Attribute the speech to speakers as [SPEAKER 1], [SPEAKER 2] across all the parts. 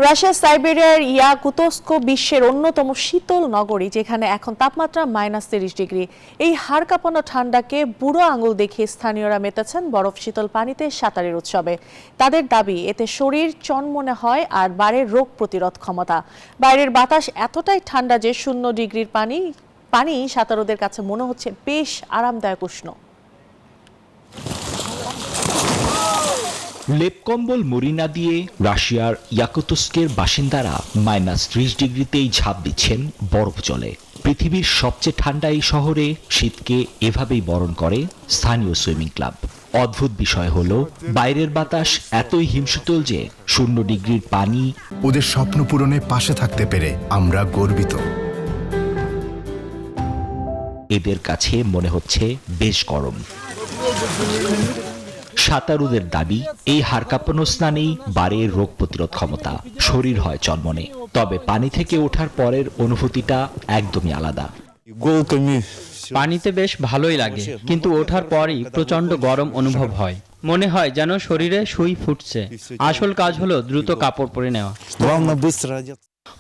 [SPEAKER 1] রাশিয়ার সাইবেরিয়ার ইয়াকুতস্ক বিশ্বের অন্যতম শীতল নগরী, যেখানে এখন তাপমাত্রা -30 ডিগ্রি। এই হাড় কাঁপানো ঠান্ডাকে বুড়ো আঙুল দেখিয়ে স্থানীয়রা মেতেছেন বরফ শীতল পানিতে সাঁতারের উৎসবে। তাদের দাবি, এতে শরীর চনমনে হয় আর বাড়ে রোগ প্রতিরোধ ক্ষমতা। বাইরের বাতাস এতটাই ঠান্ডা যে 0 ডিগ্রির পানি সাঁতারুদের কাছে মনে হচ্ছে বেশ আরামদায়ক উষ্ণ।
[SPEAKER 2] লেপকম্বল মুড়ি না দিয়ে রাশিয়ার ইয়াকুতস্কের বাসিন্দারা -30 ডিগ্রিতেই ঝাঁপ দিচ্ছেন বরফ জলে। পৃথিবীর সবচেয়ে ঠান্ডা এই শহরে শীতকে এভাবেই বরণ করে স্থানীয় সুইমিং ক্লাব। অদ্ভুত বিষয় হলো, বাইরের বাতাস এতই হিমশীতল যে 0 ডিগ্রির পানি
[SPEAKER 3] ওদের স্বপ্ন পূরণে পাশে থাকতে পেরে আমরা গর্বিত।
[SPEAKER 2] এদের কাছে মনে হচ্ছে বেশ গরম। সাঁতারুদের দাবি, এই হাড় কাঁপানো স্নানেই বাড়ে রোগ প্রতিরোধ ক্ষমতা, শরীর হয় চনমনে। তবে পানি থেকে ওঠার পরের অনুভূতিটা একদমই আলাদা।
[SPEAKER 4] পানিতে বেশ ভালোই লাগে, কিন্তু ওঠার পরই প্রচন্ড গরম অনুভব হয়। মনে হয় যেন শরীরে সুই ফুটছে। আসল কাজ হলো দ্রুত কাপড় পরে নেওয়া।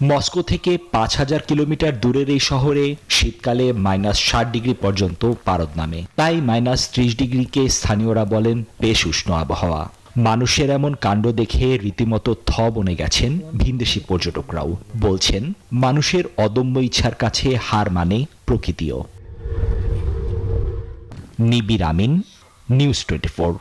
[SPEAKER 2] মস্কো থেকে 5000 কিলোমিটার দূরের এই শহরে শীতকালে -60 ডিগ্রি পর্যন্ত পারদ নামে। তাই -30 ডিগ্রিকে স্থানীয়রা বলেন বেশ উষ্ণ আবহাওয়া। মানুষের এমন কাণ্ড দেখে রীতিমতো থ বনে গেছেন ভিনদেশি পর্যটকরাও। বলছেন, মানুষের অদম্য ইচ্ছার কাছে হার মানে প্রকৃতিও। নিবির আমিন, নিউজ 24।